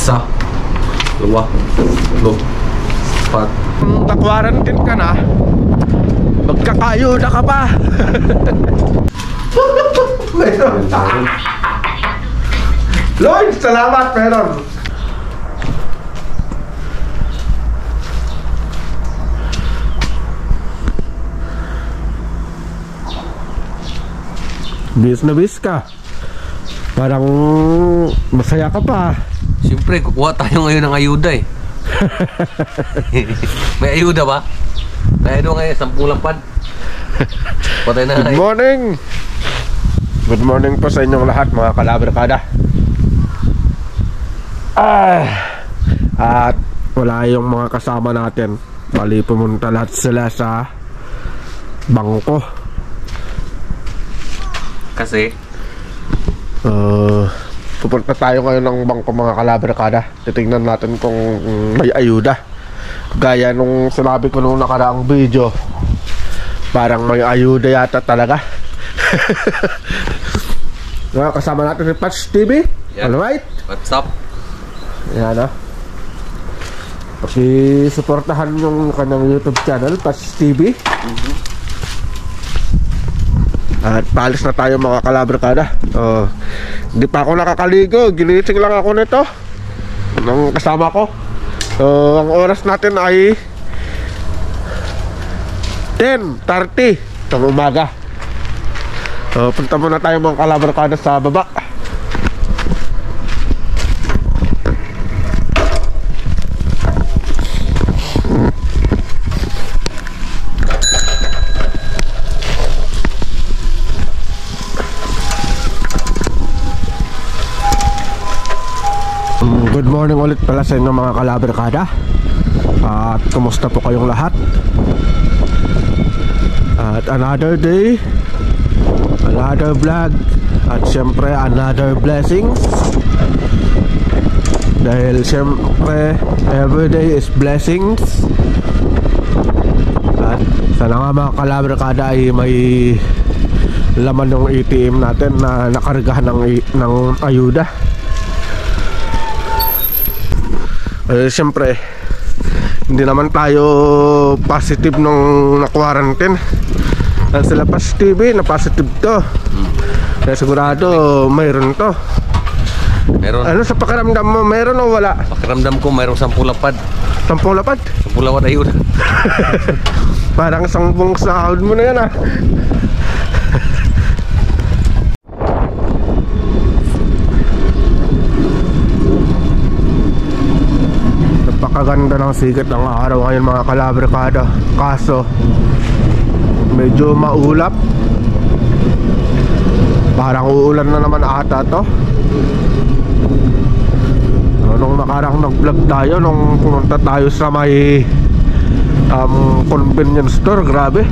Isa, dua, empat. Naka-quarantine ka na, magkakayuda ka pa. Meron. Lloyd, salamat, meron. Bis na bis ka. Parang masaya ka pa. Siyempre, kukuha tayo ngayon ng ayuda eh. May ayuda ba? Kaya doon ngayon, 10 lampad. Patay na. Good morning. Good morning po sa inyong lahat, mga kalabarkada. At wala yung mga kasama natin. Bali, pumunta lahat sila sa bangko. Kasi pupunta tayo ngayon ng bangko, mga kalabarkada. Titingnan natin kung may ayuda. Gaya nung sinabi ko nung nakaraang video, parang may ayuda yata talaga. Kasama natin si Patch TV. Yeah. Alright? what's up? Yan o. Paki-supportahan yung kanyang YouTube channel, Patch TV. At paalis na tayo, mga kalabarkada. Hindi pa ako nakakaligo. Ginising lang ako nito nung kasama ko. Ang oras natin ay 10:30 ng umaga. Punta muna tayo, mga kalabarkada, sa baba. Good morning ulit pala sa inyo, mga kalabarkada. At kumusta po kayong lahat? At another day, another vlog, at syempre another blessings. Dahil syempre everyday is blessings. At sana nga, mga kalabarkada, ay may laman yung ATM natin na nakargahan ng ayuda. Siyempre hindi naman tayo positive nung na-quarantine. Sila Patch TV na positive to. Kaya sigurado mayroon to. Meron. Ano sa pakiramdam mo? Meron o wala? Pakiramdam ko mayroong 10 lapad. 10 lapad? 10 lapad ayuda. Parang 10 sahod mo na yan ah. Napakaganda ng sikat ng araw ngayon, mga kalabarkada. Kaso medyo maulap. Parang uulan na naman ata to. Nung nakarang nag-vlog tayo, nung pumunta tayo sa may convenience store, grabe,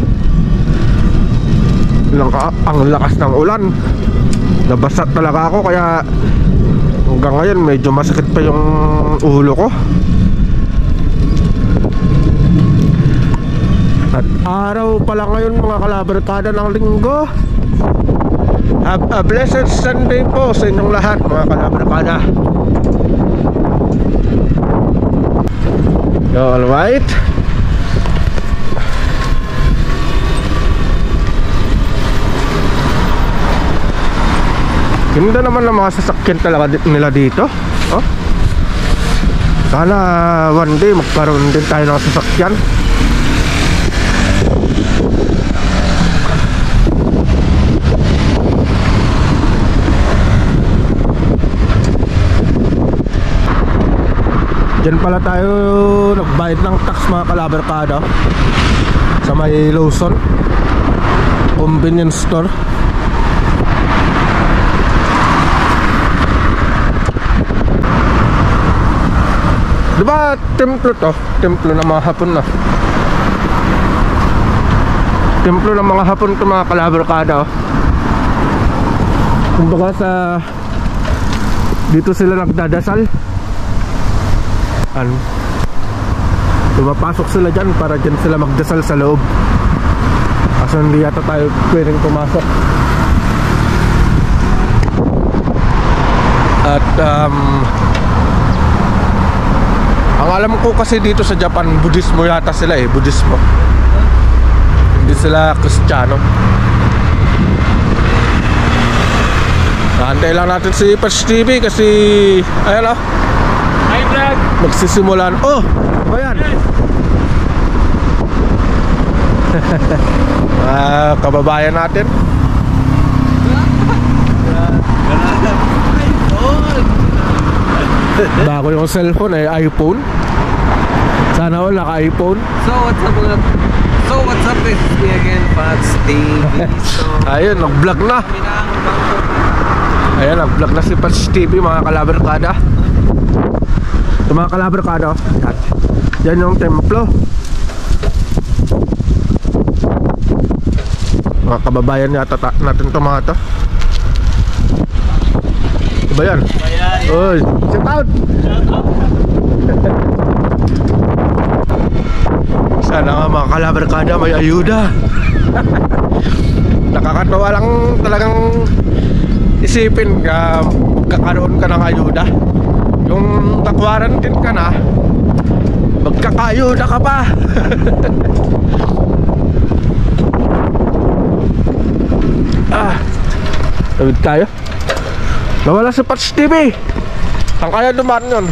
ang lakas ng ulan. Nabasa talaga ako, kaya hanggang ngayon medyo masakit pa yung ulo ko. At araw pala ngayon, mga kalabarkada, ng linggo. Have a blessed Sunday po sa inyong lahat, mga kalabarkada. Alright. Ganda naman ng mga sasakyan talaga nila dito. Sana one day magkaroon din tayo ng sasakyan. Diyan pala tayo nagbayad ng tax, mga kalabarkada, sa may Lawson convenience store. Diba templo to? Templo ng mga Hapon na. Templo ng mga Hapon to, mga kalabarkada. Kumbaga dito sila nagdadasal. Pumapasok sila dyan para dyan sila magdasal sa loob. Kaso hindi yata tayo pwedeng pumasok. At Alam ko kasi dito sa Japan, Budismo yata sila Budismo. Hindi sila Kristiyano. Naantay lang natin si Patch TV kasi ayan Hi vlog! magsisimulan. Oh! Ano yan? Kababayan natin. Bago yung cellphone iPhone. Sana all naka-iPhone. So what's up, it's me again, Patch TV. Ayun, nag-vlog na. Ayan, nag-vlog na si Patch TV, mga kalabarkada. Ito mga kalabarkada, yan yung templo. Mga kababayan yata natin ito mga ito. Diba yan? Uy, sit out! Sana nga mga kalabarkada may ayuda. Nakakatawa lang talagang isipin ka magkakaroon ka ng ayuda. Yung nakwarantin ka na, magkakayuda ka pa. Tawid tayo. Nawala si Patch TV. Saan kaya dumaan yun?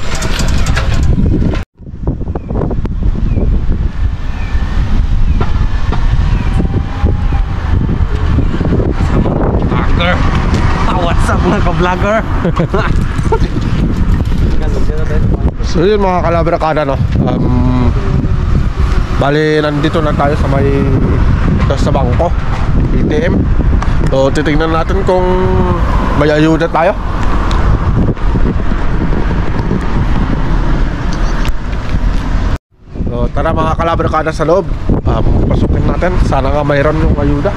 Vlogger! What's up mga ka-vlogger? So yun mga kalabrakada bali nandito na tayo sa may sa bangko ATM. So titignan natin kung may ayuda tayo. So tara mga kalabrakada sa loob, pasukin natin. Sana nga mayroon yung ayuda.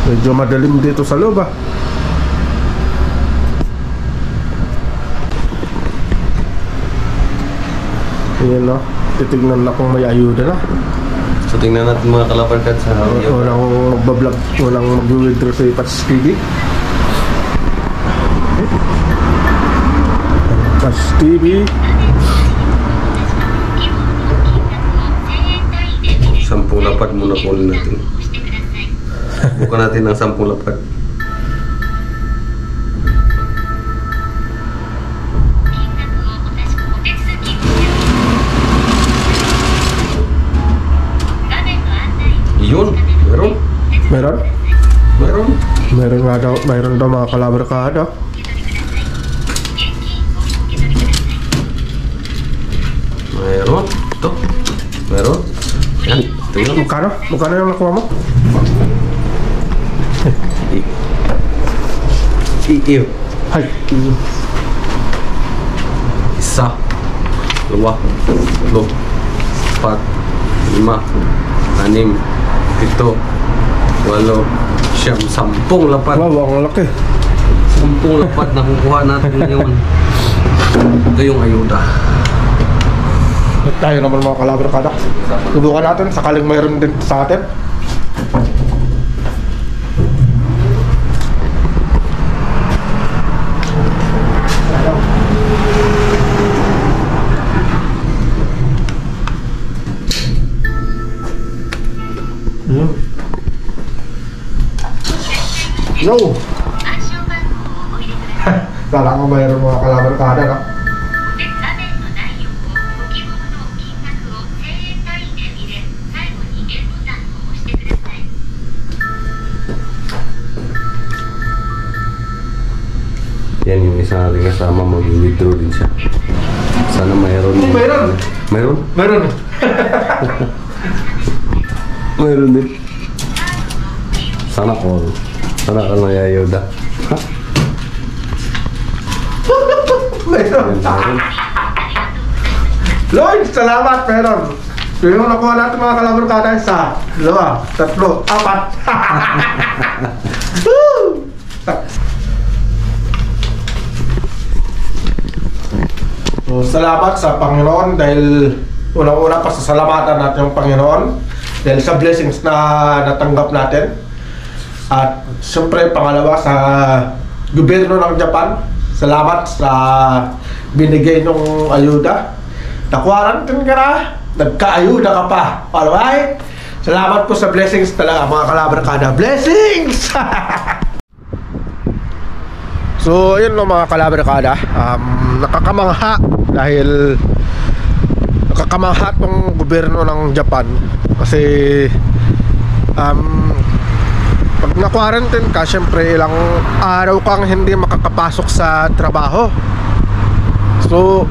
Medyo madalim dito sa loob Ayan titignan na kung may ayuda na. So tingnan natin mga kalabarkad sa Walang magbablog, walang mag-withdraw sa Patch TV. Patch TV. 10 lapad muna kunin natin. Bukan natin ng 10 lapad. Yun, meron. Meron? Meron. Meron daw mga kalabarkada. Meron. Ito. Meron. Yan. Tingnan mo. Magkano? Magkano yung nakuha mo? Iyo. Hay. Isa. Dua. 3. 4. 5. 6. 7. 8. 10 lapad. Wow, ang laki. 10 lapad na kukuha natin ngayon. Ito yung ayuda. Tayo naman mga kalabarkada. Subukan natin, sakaling mayroon din sa atin. Yo! Kala ko mayroon mga kalabarkada no? Yan yung isa natin kasama, mag-withdraw din siya. Sana mayroon. Mayroon! Mayroon? Mayroon! Mayroon din. Sana all. Sana ka may ayuda. Mayroon! Mayroon. Lloyd, salamat! Mayroon! Yung nakuha natin mga kalabarkada, 1, 2, 3, 4. So, salamat sa Panginoon dahil unang-una pasasalamatan natin yung Panginoon dahil sa blessings na natanggap natin. At siyempre pangalawa sa gobyerno ng Japan. Salamat sa binigay ng ayuda. Na-quarantine ka na, nagka-ayuda ka pa. Alright? Salamat po sa blessings talaga mga kalabarkada. Blessings! So ayun no mga kalabarkada, nakakamangha dahil nakakamangha tong gobyerno ng Japan kasi pag na-quarantine ka, syempre ilang araw kang hindi makakapasok sa trabaho. So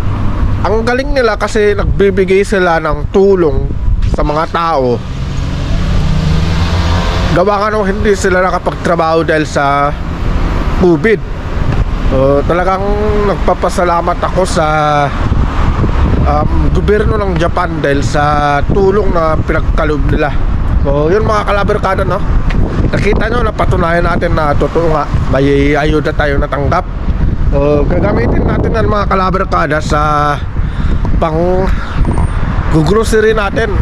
ang galing nila kasi nagbibigay sila ng tulong sa mga tao. Gawa nga nung hindi sila nakapagtrabaho dahil sa COVID. So talagang nagpapasalamat ako sa gobyerno ng Japan dahil sa tulong na pinagkaloob nila. So yun mga kalabarkada, no? Nakita nyo, napatunayan natin na totoo nga may ayuda tayo natanggap. So gagamitin natin ang mga kalabarkada sa pang grocery natin.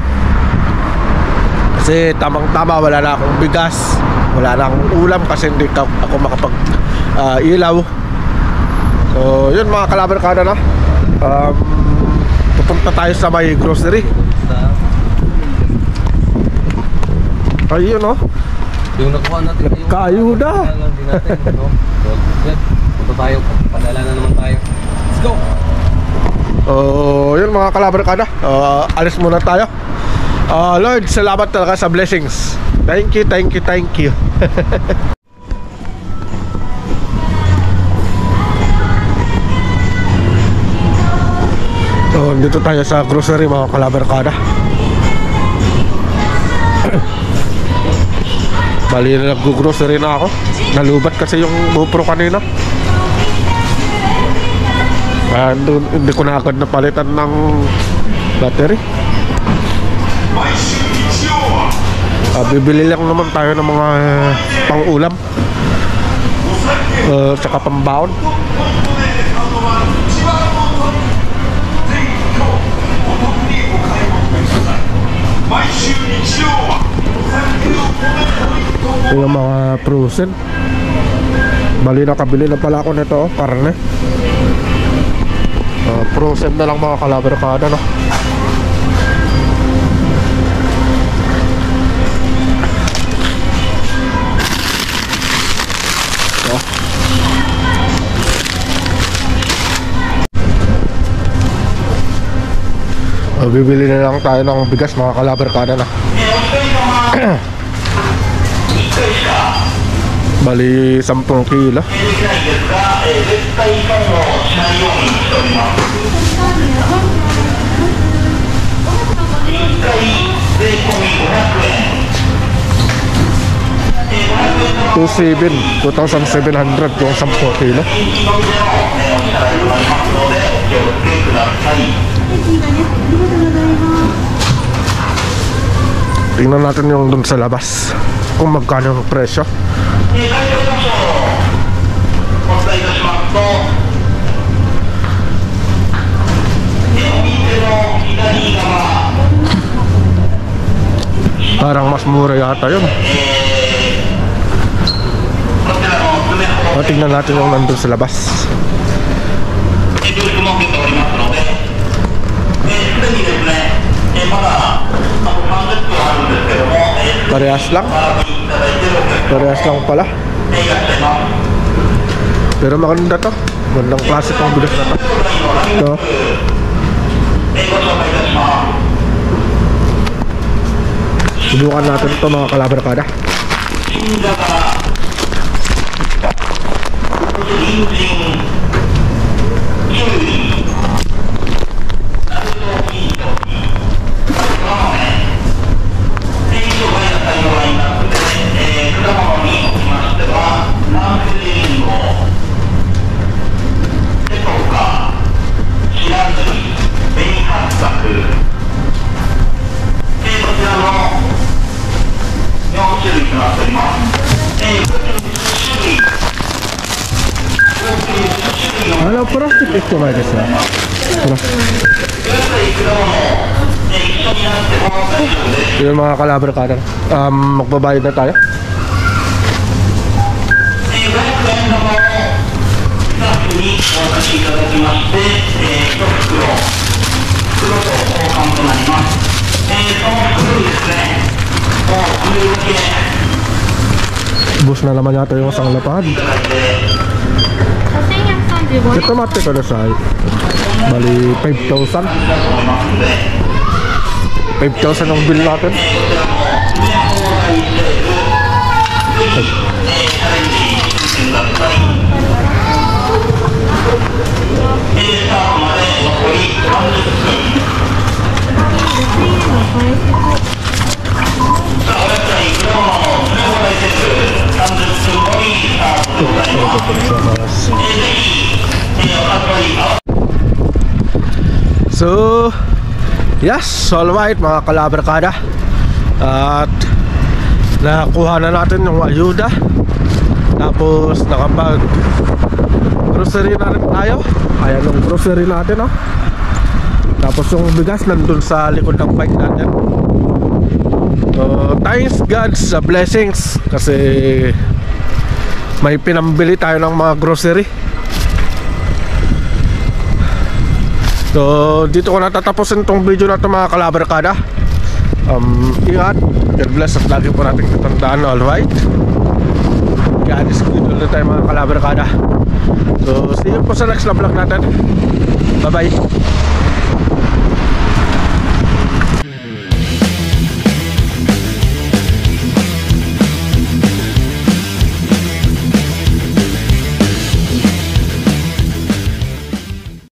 Kasi tamang tama, wala na akong bigas, wala na akong ulam kasi hindi ako makapag ilaw. So yun mga kalabarkada, no? Pupunta tayo sa may grocery. Ayun, no? Yung nakuha natin yung kaayuda. Punta tayo, padala na naman tayo. Let's go! Yun mga kalabarkada, alis muna tayo. Lord, salamat talaga sa blessings. Thank you, thank you, thank you. So dito tayo sa grocery mga kalabarkada. Bali na nag-grocery na ako. Nalubat kasi yung GoPro kanina. Hindi ko na agad napalitan ng battery. Bibili lang naman tayo ng mga pang-ulam saka pambaon. Yung mga frozen. Bali nakabili na pala ako nito, karne. Frozen na lang mga kalabarkada, no? Bibili na lang tayo ng bigas mga kalabarkada, na. Bali 10 kilo. $2,700 yung 10 kilo. Tingnan natin yung dun sa labas kung magkano yung presyo. Parang mas mura yata yun. Tingnan natin yung nandun sa labas. Parehas lang. Parehas lang pala. Pero maganda to. Magandang klase pang bigas na to. Ito. Subukan natin ito mga kalabarkada. Просто приступайте. Yung mga kalabarkada, magbabayad na tayo. Bus na naman yata yung isang lapad. 1135 ちょっと待ってください。Bali, 5,000. 5,000 ang bill natin. So, yes, alright mga kalabarkada. At nakakuha na natin yung ayuda. Tapos nakapag grocery na rin tayo. Ayan yung grocery natin, oh. Tapos yung bigas nandun sa likod ng bike natin. Thanks God sa blessings. Kasi may pinambili tayo ng mga grocery. So dito ko natatapusin tong video na ito mga kalabarkada. Ingat, God bless at lagi po natin katandaan, alright? Kaya discreet ulit tayo mga kalabarkada. So see you po sa next na vlog natin. Bye bye.